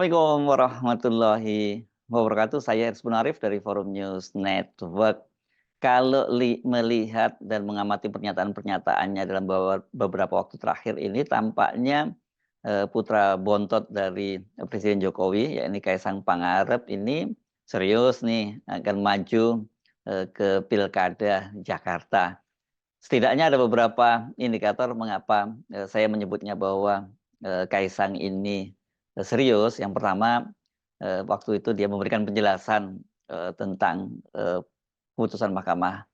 Assalamualaikum warahmatullahi wabarakatuh. Saya Ersbun Arif dari Forum News Network. Kalau melihat dan mengamati pernyataan-pernyataannya dalam beberapa waktu terakhir ini, tampaknya putra bontot dari Presiden Jokowi, yakni Kaisang Pangarep ini serius nih akan maju ke Pilkada Jakarta. Setidaknya ada beberapa indikator mengapa saya menyebutnya bahwa Kaisang ini serius. Yang pertama, waktu itu dia memberikan penjelasan tentang putusan Mahkamah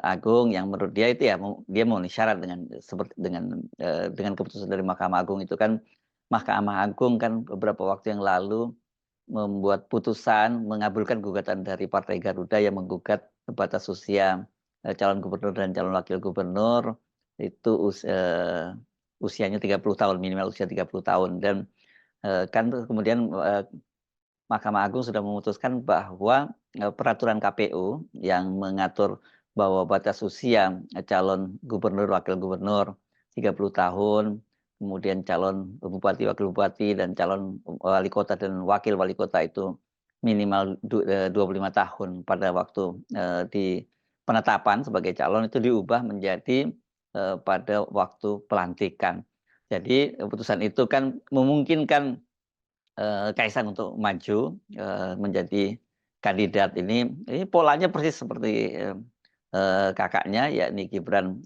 Agung yang menurut dia itu ya dia memenuhi syarat dengan keputusan dari Mahkamah Agung itu kan. Mahkamah Agung kan beberapa waktu yang lalu membuat putusan mengabulkan gugatan dari Partai Garuda yang menggugat batas usia calon gubernur dan calon wakil gubernur itu usianya 30 tahun, minimal usia 30 tahun. Dan kan kemudian Mahkamah Agung sudah memutuskan bahwa peraturan KPU yang mengatur bahwa batas usia calon gubernur, wakil gubernur 30 tahun, kemudian calon bupati, wakil bupati, dan calon wali kota dan wakil wali kota itu minimal 25 tahun pada waktu di penetapan sebagai calon itu diubah menjadi pada waktu pelantikan. Jadi keputusan itu kan memungkinkan Kaisang untuk maju menjadi kandidat. Ini polanya persis seperti kakaknya, yakni Gibran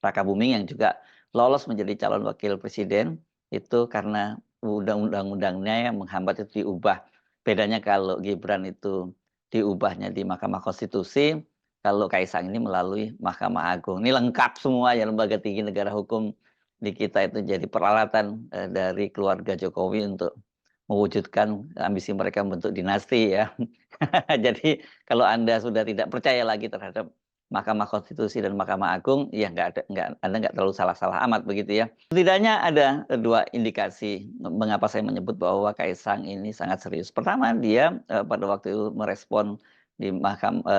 Rakabuming yang juga lolos menjadi calon wakil presiden itu karena undang-undangnya yang menghambat itu diubah. Bedanya kalau Gibran itu diubahnya di Mahkamah Konstitusi, kalau Kaisang ini melalui Mahkamah Agung. Ini lengkap semua ya, lembaga tinggi negara hukum di kita itu jadi peralatan dari keluarga Jokowi untuk mewujudkan ambisi mereka membentuk dinasti ya. Jadi kalau Anda sudah tidak percaya lagi terhadap Mahkamah Konstitusi dan Mahkamah Agung, ya Anda nggak terlalu salah-salah amat begitu ya. Setidaknya ada dua indikasi mengapa saya menyebut bahwa Kaisang ini sangat serius. Pertama, dia pada waktu itu merespon di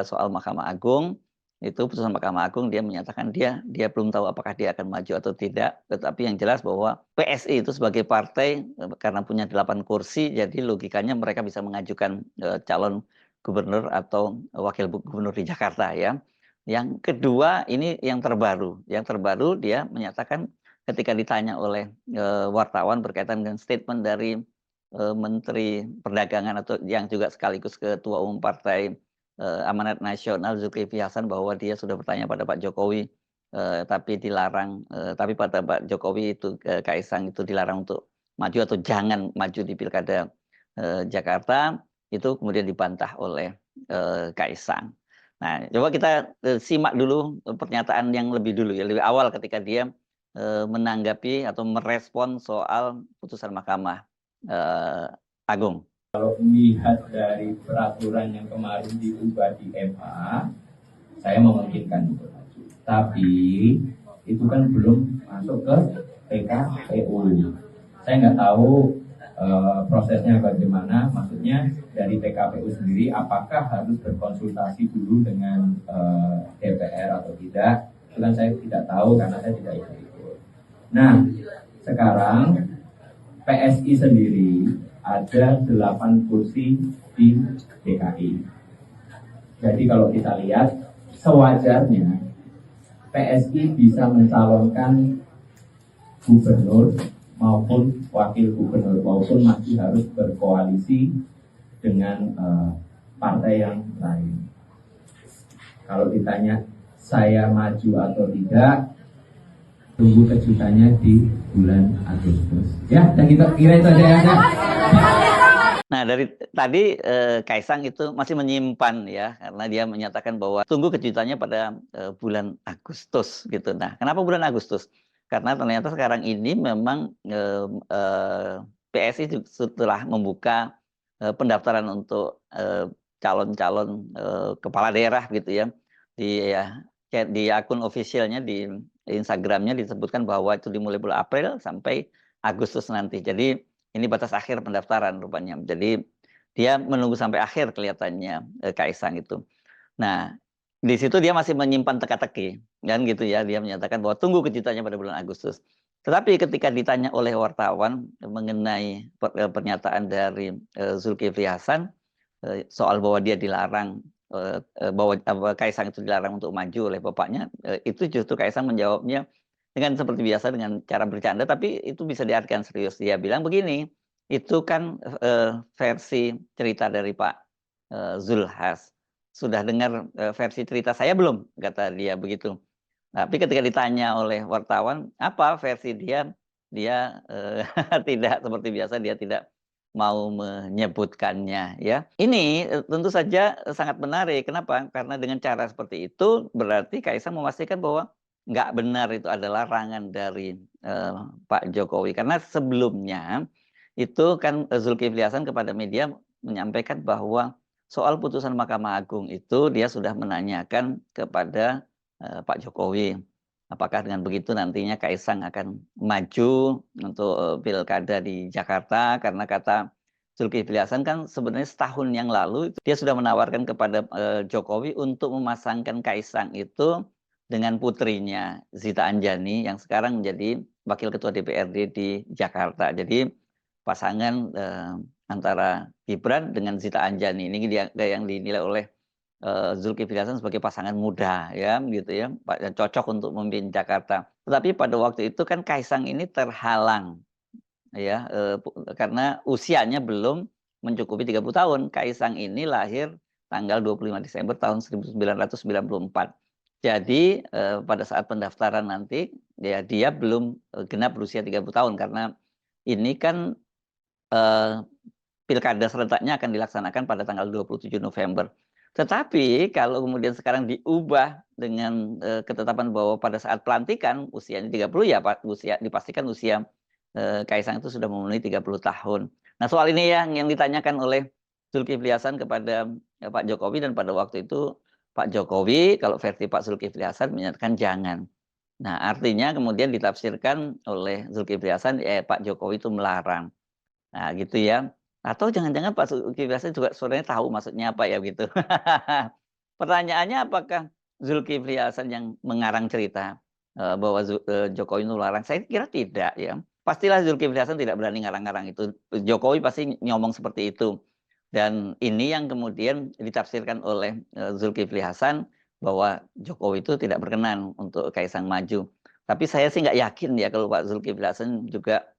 soal Mahkamah Agung, itu putusan Mahkamah Agung dia menyatakan dia belum tahu apakah dia akan maju atau tidak, tetapi yang jelas bahwa PSI itu sebagai partai karena punya 8 kursi, jadi logikanya mereka bisa mengajukan calon gubernur atau wakil gubernur di Jakarta ya. Yang kedua, ini yang terbaru. Yang terbaru dia menyatakan ketika ditanya oleh wartawan berkaitan dengan statement dari Menteri Perdagangan atau yang juga sekaligus Ketua Umum Partai Amanat Nasional Zulkifli Hasan bahwa dia sudah bertanya pada Pak Jokowi tapi dilarang, tapi pada Pak Jokowi itu Kaisang itu dilarang untuk maju atau jangan maju di Pilkada Jakarta, itu kemudian dibantah oleh Kaisang. Nah, coba kita simak dulu pernyataan yang lebih dulu ya, lebih awal ketika dia menanggapi atau merespon soal putusan Mahkamah Agung. Kalau melihat dari peraturan yang kemarin diubah di MA, saya memungkinkan itu. Tapi itu kan belum masuk ke PKPU. Saya nggak tahu prosesnya bagaimana. Maksudnya dari PKPU sendiri, apakah harus berkonsultasi dulu dengan DPR atau tidak? Itu kan saya tidak tahu karena saya tidak ikut. Nah, sekarang PSI sendiri ada 8 kursi di DKI. Jadi kalau kita lihat, sewajarnya PSI bisa mencalonkan gubernur maupun wakil gubernur, maupun masih harus berkoalisi dengan partai yang lain. Kalau ditanya saya maju atau tidak, tunggu kejutannya di bulan Agustus. Ya, dan kita kira itu aja ya. Nah, dari tadi Kaisang itu masih menyimpan ya, karena dia menyatakan bahwa tunggu kejutannya pada bulan Agustus gitu. Nah, kenapa bulan Agustus? Karena ternyata sekarang ini memang PSI setelah membuka pendaftaran untuk calon-calon kepala daerah gitu ya, di akun officialnya di Instagramnya disebutkan bahwa itu dimulai bulan April sampai Agustus nanti. Jadi ini batas akhir pendaftaran rupanya. Jadi dia menunggu sampai akhir kelihatannya Kaisang itu. Nah, di situ dia masih menyimpan teka-teki kan gitu ya. Dia menyatakan bahwa tunggu kejutannya pada bulan Agustus. Tetapi ketika ditanya oleh wartawan mengenai pernyataan dari Zulkifli Hasan soal bahwa dia dilarang, bahwa Kaisang itu dilarang untuk maju oleh bapaknya, itu justru Kaisang menjawabnya dengan seperti biasa dengan cara bercanda, tapi itu bisa diartikan serius. Dia bilang begini, itu kan versi cerita dari Pak Zulhas. Sudah dengar versi cerita saya belum? Kata dia begitu. Tapi ketika ditanya oleh wartawan apa versi dia, dia tidak seperti biasa, dia tidak mau menyebutkannya ya. Ini tentu saja sangat menarik. Kenapa? Karena dengan cara seperti itu berarti Kaisang memastikan bahwa nggak benar itu adalah larangan dari Pak Jokowi. Karena sebelumnya itu kan Zulkifli Hasan kepada media menyampaikan bahwa soal putusan Mahkamah Agung itu dia sudah menanyakan kepada Pak Jokowi. Apakah dengan begitu nantinya Kaisang akan maju untuk pilkada di Jakarta? Karena kata Zulkifli Hasan kan sebenarnya setahun yang lalu dia sudah menawarkan kepada Jokowi untuk memasangkan Kaisang itu dengan putrinya Zita Anjani yang sekarang menjadi Wakil Ketua DPRD di Jakarta. Jadi pasangan antara Gibran dengan Zita Anjani ini dia yang dinilai oleh Zulkifli Hasan sebagai pasangan muda ya gitu ya, cocok untuk memimpin Jakarta. Tetapi pada waktu itu kan Kaisang ini terhalang ya karena usianya belum mencukupi 30 tahun. Kaisang ini lahir tanggal 25 Desember tahun 1994. Jadi pada saat pendaftaran nanti ya dia belum genap berusia 30 tahun karena ini kan pilkada serentaknya akan dilaksanakan pada tanggal 27 November. Tetapi kalau kemudian sekarang diubah dengan ketetapan bahwa pada saat pelantikan usianya 30 ya dipastikan usia Kaisang itu sudah memenuhi 30 tahun. Nah, soal ini yang ditanyakan oleh Zulkifli Hasan kepada Pak Jokowi, dan pada waktu itu Pak Jokowi kalau versi Pak Zulkifli Hasan menyatakan jangan. Nah, artinya kemudian ditafsirkan oleh Zulkifli Hasan Pak Jokowi itu melarang. Nah, gitu ya. Atau jangan-jangan Pak Zulkifli Hasan juga sebenarnya tahu maksudnya apa ya gitu. Pertanyaannya apakah Zulkifli Hasan yang mengarang cerita bahwa Jokowi itu larang? Saya kira tidak ya. Pastilah Zulkifli Hasan tidak berani ngarang-ngarang itu. Jokowi pasti ngomong seperti itu. Dan ini yang kemudian ditafsirkan oleh Zulkifli Hasan bahwa Jokowi itu tidak berkenan untuk Kaisang maju. Tapi saya sih nggak yakin ya kalau Pak Zulkifli Hasan juga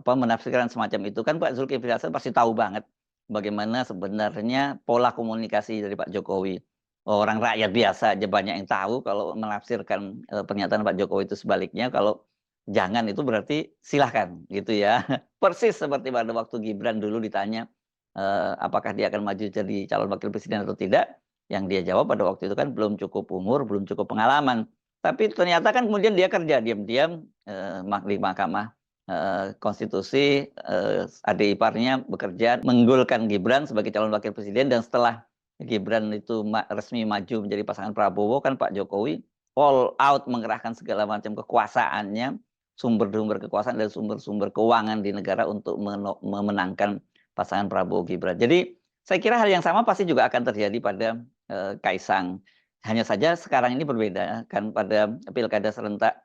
menafsirkan semacam itu. Kan Pak Zulkifli Hasan pasti tahu banget bagaimana sebenarnya pola komunikasi dari Pak Jokowi. Orang rakyat biasa aja banyak yang tahu kalau menafsirkan pernyataan Pak Jokowi itu sebaliknya. Kalau jangan itu berarti silahkan gitu ya. Persis seperti pada waktu Gibran dulu ditanya apakah dia akan maju jadi calon wakil presiden atau tidak. Yang dia jawab pada waktu itu kan belum cukup umur, belum cukup pengalaman. Tapi ternyata kan kemudian dia kerja diam-diam di Mahkamah Konstitusi, adik iparnya bekerja menggulkan Gibran sebagai calon wakil presiden, dan setelah Gibran itu resmi maju menjadi pasangan Prabowo kan Pak Jokowi all out mengerahkan segala macam kekuasaannya, sumber-sumber kekuasaan dan sumber-sumber keuangan di negara untuk memenangkan pasangan Prabowo Gibran. Jadi saya kira hal yang sama pasti juga akan terjadi pada Kaisang. Hanya saja sekarang ini berbeda kan, pada pilkada serentak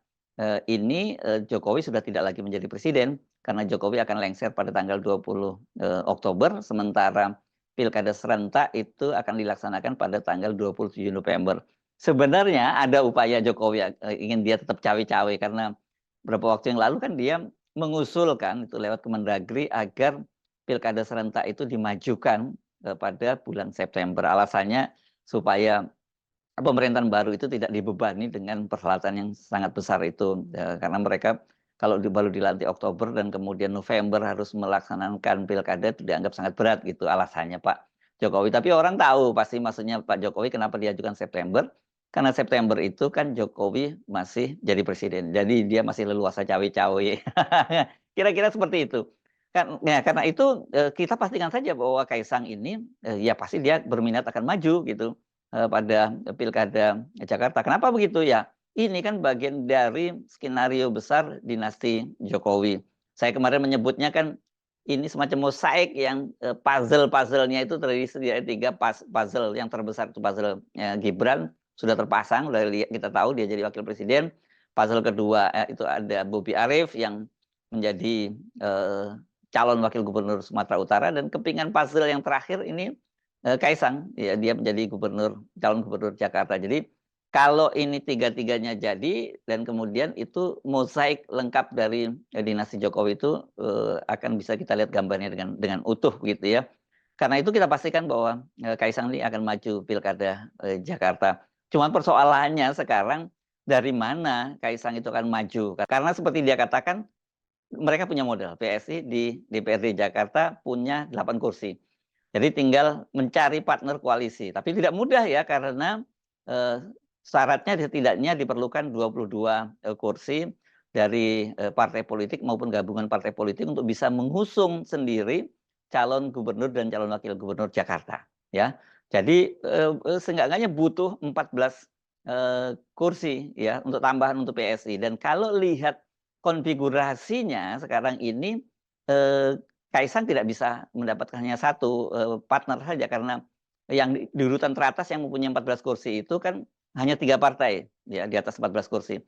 ini Jokowi sudah tidak lagi menjadi presiden karena Jokowi akan lengser pada tanggal 20 Oktober, sementara pilkada serentak itu akan dilaksanakan pada tanggal 27 November. Sebenarnya ada upaya Jokowi ingin dia tetap cawe-cawe karena beberapa waktu yang lalu kan dia mengusulkan itu lewat Kemendagri agar pilkada serentak itu dimajukan pada bulan September. Alasannya supaya pemerintahan baru itu tidak dibebani dengan perhelatan yang sangat besar itu ya, karena mereka kalau baru dilantik Oktober dan kemudian November harus melaksanakan pilkada itu dianggap sangat berat gitu alasannya Pak Jokowi. Tapi orang tahu pasti maksudnya Pak Jokowi kenapa diajukan September, karena September itu kan Jokowi masih jadi presiden, jadi dia masih leluasa cawe-cawe. Kira-kira seperti itu kan ya, karena itu kita pastikan saja bahwa Kaisang ini ya pasti dia berminat akan maju gitu pada pilkada Jakarta. Kenapa begitu ya? Ini kan bagian dari skenario besar dinasti Jokowi. Saya kemarin menyebutnya kan ini semacam mosaik yang puzzle-puzzlenya itu terdiri dari 3 puzzle. Yang terbesar itu puzzle Gibran sudah terpasang, kita tahu dia jadi wakil presiden. puzzle kedua itu ada Bobi Arif yang menjadi calon wakil gubernur Sumatera Utara, dan kepingan puzzle yang terakhir ini Kaisang, ya dia menjadi calon gubernur Jakarta. Jadi kalau ini tiga-tiganya jadi dan kemudian itu mozaik lengkap dari dinasti Jokowi itu akan bisa kita lihat gambarnya dengan utuh gitu ya. Karena itu kita pastikan bahwa Kaisang ini akan maju pilkada Jakarta. Cuman persoalannya sekarang dari mana Kaisang itu akan maju? Karena seperti dia katakan, mereka punya modal. PSI di DPRD Jakarta punya 8 kursi. Jadi tinggal mencari partner koalisi. Tapi tidak mudah ya, karena syaratnya setidaknya diperlukan 22 kursi dari partai politik maupun gabungan partai politik untuk bisa mengusung sendiri calon gubernur dan calon wakil gubernur Jakarta. Ya, jadi seenggaknya butuh 14 kursi ya untuk tambahan untuk PSI. Dan kalau lihat konfigurasinya sekarang ini, Kaisang tidak bisa mendapatkan hanya satu partner saja, karena yang di urutan teratas yang mempunyai 14 kursi itu kan hanya 3 partai ya di atas 14 kursi.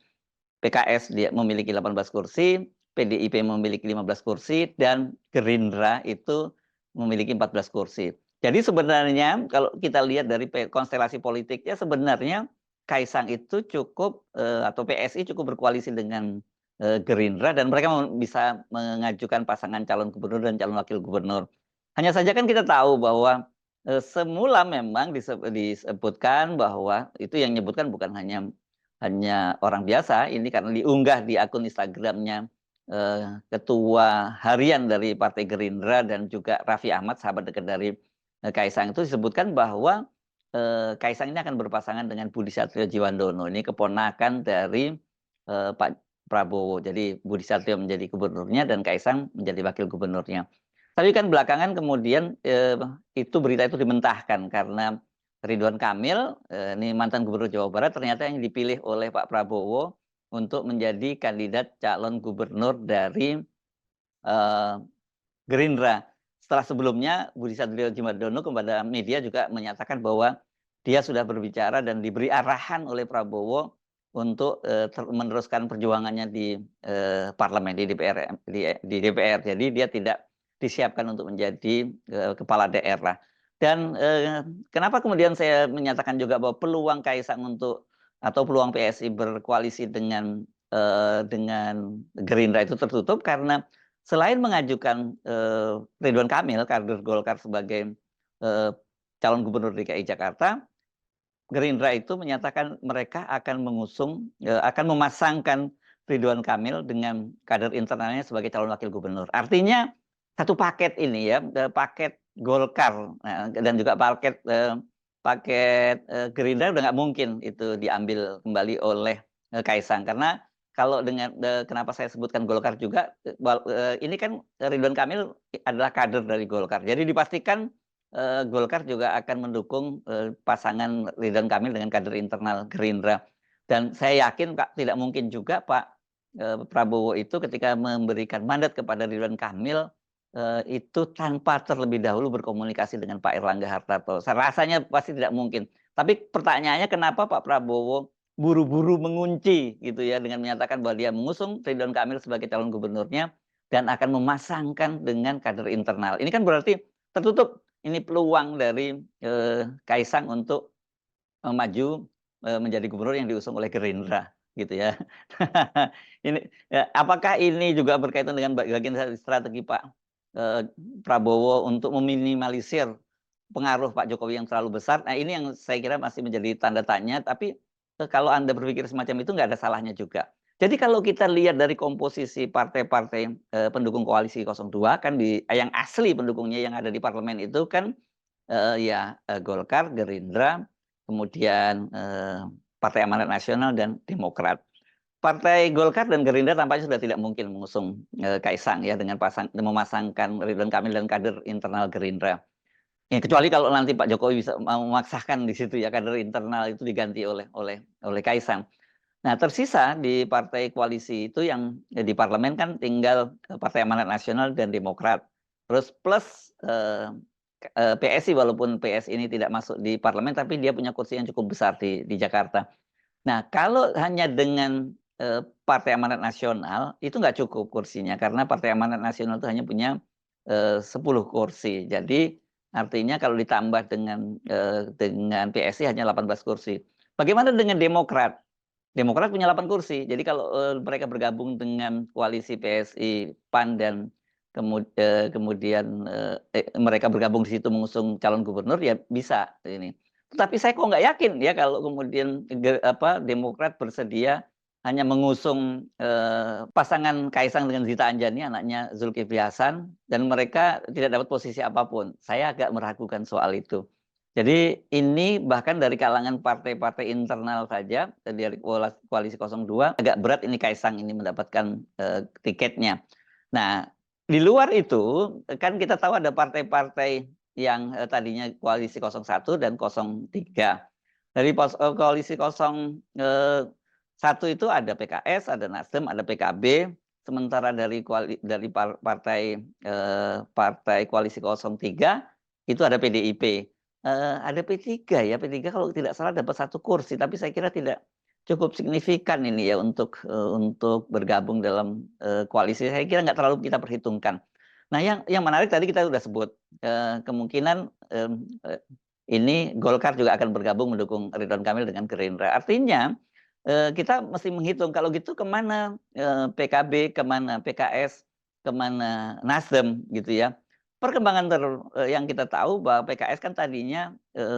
PKS dia memiliki 18 kursi, PDIP memiliki 15 kursi, dan Gerindra itu memiliki 14 kursi. Jadi sebenarnya kalau kita lihat dari konstelasi politiknya, sebenarnya Kaisang itu cukup atau PSI cukup berkoalisi dengan Gerindra, dan mereka bisa mengajukan pasangan calon gubernur dan calon wakil gubernur. Hanya saja kan kita tahu bahwa semula memang disebutkan bahwa itu yang menyebutkan bukan hanya orang biasa, ini karena diunggah di akun Instagramnya ketua harian dari Partai Gerindra dan juga Raffi Ahmad, sahabat dekat dari Kaisang, itu disebutkan bahwa Kaisang ini akan berpasangan dengan Budi Satrio Djiwandono. Ini keponakan dari Pak Prabowo. Jadi Budi Satrio menjadi gubernurnya dan Kaisang menjadi wakil gubernurnya. Tapi kan belakangan kemudian itu berita itu dimentahkan karena Ridwan Kamil, ini mantan gubernur Jawa Barat, ternyata yang dipilih oleh Pak Prabowo untuk menjadi kandidat calon gubernur dari Gerindra. Setelah sebelumnya Budi Satrio Djiwandono kepada media juga menyatakan bahwa dia sudah berbicara dan diberi arahan oleh Prabowo untuk meneruskan perjuangannya di parlemen, di DPR. Jadi dia tidak disiapkan untuk menjadi kepala daerah. Dan kenapa kemudian saya menyatakan juga bahwa peluang Kaisang atau peluang PSI berkoalisi dengan Gerindra itu tertutup, karena selain mengajukan Ridwan Kamil, kader Golkar, sebagai calon gubernur DKI Jakarta, Gerindra itu menyatakan mereka akan akan memasangkan Ridwan Kamil dengan kader internalnya sebagai calon wakil gubernur. Artinya satu paket ini ya, paket Golkar dan juga paket Gerindra udah nggak mungkin itu diambil kembali oleh Kaisang. Karena kalau dengan kenapa saya sebutkan Golkar juga, ini kan Ridwan Kamil adalah kader dari Golkar. Jadi dipastikan Golkar juga akan mendukung pasangan Ridwan Kamil dengan kader internal Gerindra. Dan saya yakin tidak mungkin juga Pak Prabowo itu ketika memberikan mandat kepada Ridwan Kamil itu tanpa terlebih dahulu berkomunikasi dengan Pak Erlangga Hartarto. Rasanya pasti tidak mungkin. Tapi pertanyaannya, kenapa Pak Prabowo buru-buru mengunci gitu ya, dengan menyatakan bahwa dia mengusung Ridwan Kamil sebagai calon gubernurnya dan akan memasangkan dengan kader internal. Ini kan berarti tertutup ini peluang dari Kaisang untuk maju menjadi gubernur yang diusung oleh Gerindra gitu ya. Ini apakah ini juga berkaitan dengan bagian strategi Pak Prabowo untuk meminimalisir pengaruh Pak Jokowi yang terlalu besar? Nah, ini yang saya kira masih menjadi tanda tanya, tapi kalau Anda berpikir semacam itu nggak ada salahnya juga. Jadi kalau kita lihat dari komposisi partai-partai pendukung koalisi 02, kan yang asli pendukungnya yang ada di parlemen itu kan Golkar, Gerindra, kemudian Partai Amanat Nasional dan Demokrat. Partai Golkar dan Gerindra tampaknya sudah tidak mungkin mengusung Kaisang ya dengan memasangkan Ridwan Kamil dan kader internal Gerindra. Ya, kecuali kalau nanti Pak Jokowi bisa memaksakan di situ ya kader internal itu diganti oleh Kaisang. Nah, tersisa di partai koalisi itu yang di parlemen kan tinggal Partai Amanat Nasional dan Demokrat. Terus plus PSI, walaupun PSI ini tidak masuk di parlemen, tapi dia punya kursi yang cukup besar di Jakarta. Nah, kalau hanya dengan Partai Amanat Nasional itu nggak cukup kursinya karena Partai Amanat Nasional itu hanya punya 10 kursi. Jadi artinya kalau ditambah dengan PSI hanya 18 kursi. Bagaimana dengan Demokrat? Demokrat punya 8 kursi. Jadi kalau mereka bergabung dengan koalisi PSI, PAN dan kemudian mereka bergabung di situ mengusung calon gubernur ya bisa ini. Tetapi saya kok nggak yakin ya kalau kemudian Demokrat bersedia hanya mengusung pasangan Kaisang dengan Zita Anjani, anaknya Zulkifli Hasan, dan mereka tidak dapat posisi apapun. Saya agak meragukan soal itu. Jadi ini bahkan dari kalangan partai-partai internal saja, dari koalisi 02, agak berat ini Kaisang ini mendapatkan tiketnya. Nah, di luar itu, kan kita tahu ada partai-partai yang tadinya koalisi 01 dan 03. Dari koalisi 01 itu ada PKS, ada Nasdem, ada PKB. Sementara dari partai koalisi 03 itu ada PDIP. Ada P3 ya, P3 kalau tidak salah dapat 1 kursi, tapi saya kira tidak cukup signifikan ini ya untuk bergabung dalam koalisi. Saya kira nggak terlalu kita perhitungkan. Nah, yang menarik tadi kita sudah sebut kemungkinan ini Golkar juga akan bergabung mendukung Ridwan Kamil dengan Gerindra. Artinya kita mesti menghitung kalau gitu kemana PKB, kemana PKS, kemana Nasdem gitu ya. Perkembangan yang kita tahu bahwa PKS kan tadinya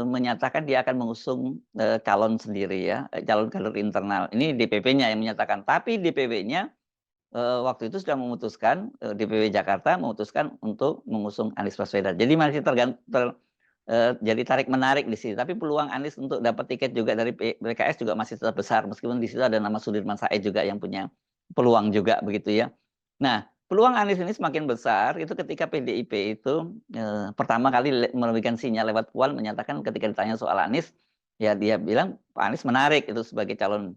menyatakan dia akan mengusung calon sendiri ya, calon kader internal. Ini DPP-nya yang menyatakan, tapi DPW-nya waktu itu sudah memutuskan, DPW Jakarta memutuskan untuk mengusung Anies Baswedan. Jadi masih jadi tarik-menarik di sini. Tapi peluang Anies untuk dapat tiket juga dari PKS juga masih tetap besar, meskipun di situ ada nama Sudirman Said juga yang punya peluang juga begitu ya. Nah, peluang Anies ini semakin besar itu ketika PDIP itu pertama kali memberikan sinyal lewat Puan menyatakan ketika ditanya soal Anies, ya dia bilang Pak Anies menarik itu sebagai calon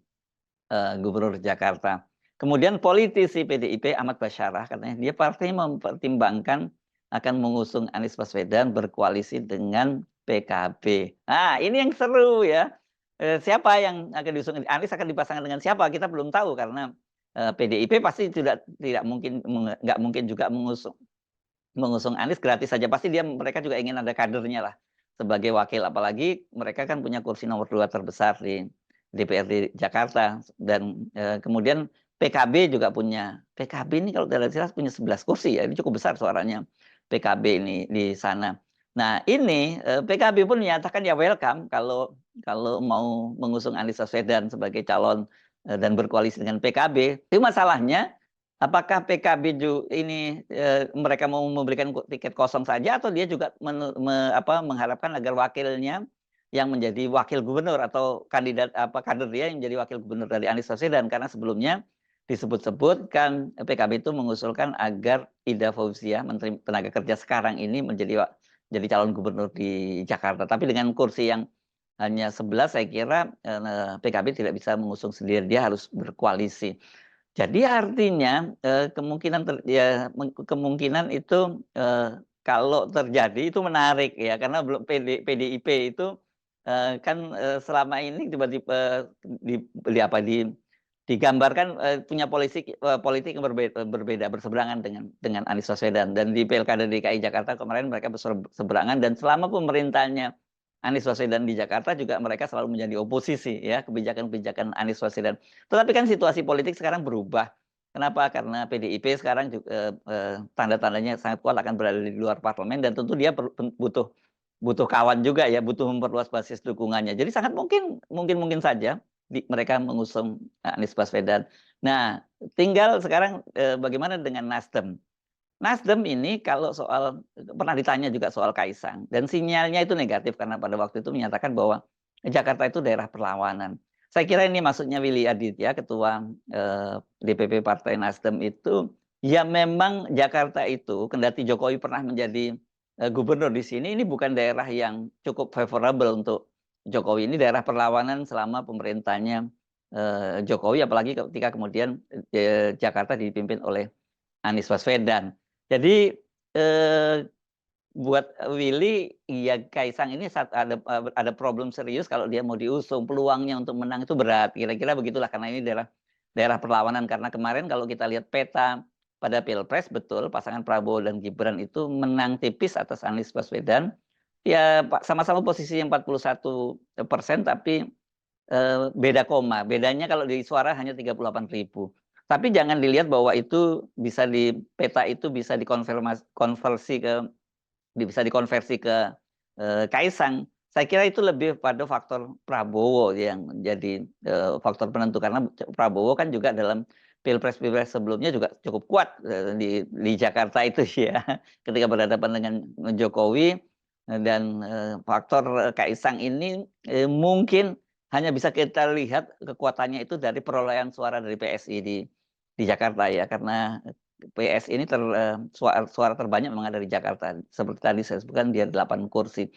Gubernur Jakarta. Kemudian politisi PDIP Ahmad Basyarah katanya dia partai mempertimbangkan akan mengusung Anies Baswedan berkoalisi dengan PKB. Nah, ini yang seru ya. Siapa yang akan diusung? Anies akan dipasangkan dengan siapa? Kita belum tahu karena PDIP pasti tidak mungkin nggak mungkin juga mengusung Anies gratis saja. Pasti mereka juga ingin ada kadernya lah sebagai wakil. Apalagi mereka kan punya kursi nomor 2 terbesar di DPRD Jakarta dan kemudian PKB juga punya. PKB ini kalau tidak jelas punya 11 kursi ya. Ini cukup besar suaranya PKB ini di sana. Nah, ini PKB pun menyatakan ya welcome kalau mau mengusung Anies Baswedan sebagai calon dan berkoalisi dengan PKB. Itu masalahnya apakah PKB ini mereka mau memberikan tiket kosong saja atau dia juga mengharapkan agar wakilnya yang menjadi wakil gubernur atau kader dia yang menjadi wakil gubernur dari Anies Baswedan, karena sebelumnya disebut-sebut kan PKB itu mengusulkan agar Ida Fauzia, Menteri Tenaga Kerja sekarang ini menjadi calon gubernur di Jakarta. Tapi dengan kursi yang hanya 11 saya kira PKB tidak bisa mengusung sendiri, dia harus berkoalisi. Jadi artinya kemungkinan itu kalau terjadi itu menarik ya, karena PDIP itu kan selama ini tiba-tiba digambarkan punya politik yang berbeda berseberangan dengan Anies Baswedan, dan di Pilkada DKI Jakarta kemarin mereka berseberangan, dan selama pemerintahnya Anies Baswedan di Jakarta juga mereka selalu menjadi oposisi ya kebijakan-kebijakan Anies Baswedan. Tetapi kan situasi politik sekarang berubah. Kenapa? Karena PDIP sekarang juga tanda-tandanya sangat kuat akan berada di luar parlemen, dan tentu dia butuh kawan juga ya, butuh memperluas basis dukungannya. Jadi sangat mungkin saja mereka mengusung Anies Baswedan. Nah, tinggal sekarang bagaimana dengan Nasdem. Nasdem ini kalau pernah ditanya juga soal Kaisang, dan sinyalnya itu negatif karena pada waktu itu menyatakan bahwa Jakarta itu daerah perlawanan. Saya kira ini maksudnya Willy Aditya, ketua DPP Partai Nasdem itu, ya memang Jakarta itu, kendati Jokowi pernah menjadi gubernur di sini, ini bukan daerah yang cukup favorable untuk Jokowi. Ini daerah perlawanan selama pemerintahnya Jokowi, apalagi ketika kemudian Jakarta dipimpin oleh Anies Baswedan. Jadi buat Willy, ya Kaisang ini ada problem serius kalau dia mau diusung, peluangnya untuk menang itu berat. Kira-kira begitulah, karena ini adalah daerah perlawanan. Karena kemarin kalau kita lihat peta pada Pilpres, betul pasangan Prabowo dan Gibran itu menang tipis atas Anies Baswedan. Ya sama-sama posisi 41%, tapi beda koma. Bedanya kalau di suara hanya 38.000. Tapi jangan dilihat bahwa itu bisa di peta itu bisa dikonversi ke Kaisang. Saya kira itu lebih pada faktor Prabowo yang menjadi faktor penentu, karena Prabowo kan juga dalam pilpres sebelumnya juga cukup kuat di Jakarta itu ya, ketika berhadapan dengan Jokowi. Dan faktor Kaisang ini mungkin hanya bisa kita lihat kekuatannya itu dari perolehan suara dari PSI di Jakarta ya, karena PS ini suara terbanyak memang ada di Jakarta. Seperti tadi saya sebutkan, dia 8 kursi.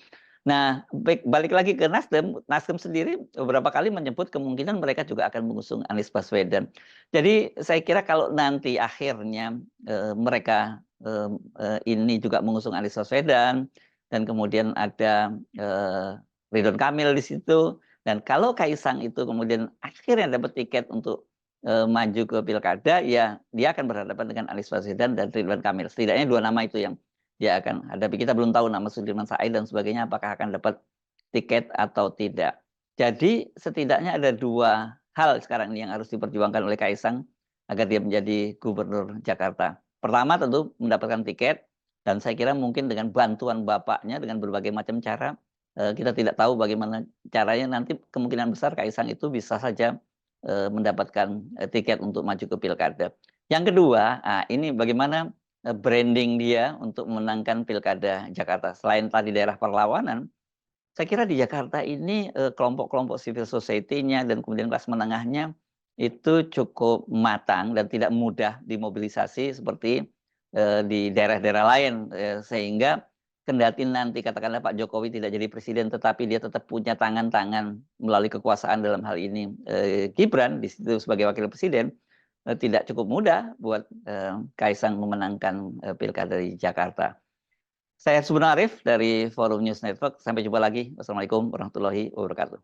Nah, balik lagi ke Nasdem. Nasdem sendiri beberapa kali menyebut kemungkinan mereka juga akan mengusung Anies Baswedan. Jadi saya kira kalau nanti akhirnya mereka ini juga mengusung Anies Baswedan, dan kemudian ada Ridwan Kamil di situ, dan kalau Kaisang itu kemudian akhirnya dapat tiket untuk maju ke pilkada, ya dia akan berhadapan dengan Anies Baswedan dan Ridwan Kamil. Setidaknya 2 nama itu yang dia akan hadapi. Kita belum tahu nama Sudirman Said dan sebagainya apakah akan dapat tiket atau tidak. Jadi setidaknya ada 2 hal sekarang ini yang harus diperjuangkan oleh Kaisang agar dia menjadi gubernur Jakarta. Pertama tentu mendapatkan tiket, dan saya kira mungkin dengan bantuan bapaknya dengan berbagai macam cara. Kita tidak tahu bagaimana caranya, nanti kemungkinan besar Kaisang itu bisa saja mendapatkan tiket untuk maju ke pilkada. Yang kedua, ini bagaimana branding dia untuk memenangkan pilkada Jakarta. Selain tadi daerah perlawanan, saya kira di Jakarta ini kelompok-kelompok civil society-nya dan kemudian kelas menengahnya itu cukup matang dan tidak mudah dimobilisasi seperti di daerah-daerah lain, sehingga kendati nanti katakanlah Pak Jokowi tidak jadi presiden, tetapi dia tetap punya tangan-tangan melalui kekuasaan, dalam hal ini Gibran di situ sebagai wakil presiden, tidak cukup mudah buat Kaisang memenangkan pilkada di Jakarta. Saya Subhan Arif dari Forum News Network. Sampai jumpa lagi. Wassalamualaikum warahmatullahi wabarakatuh.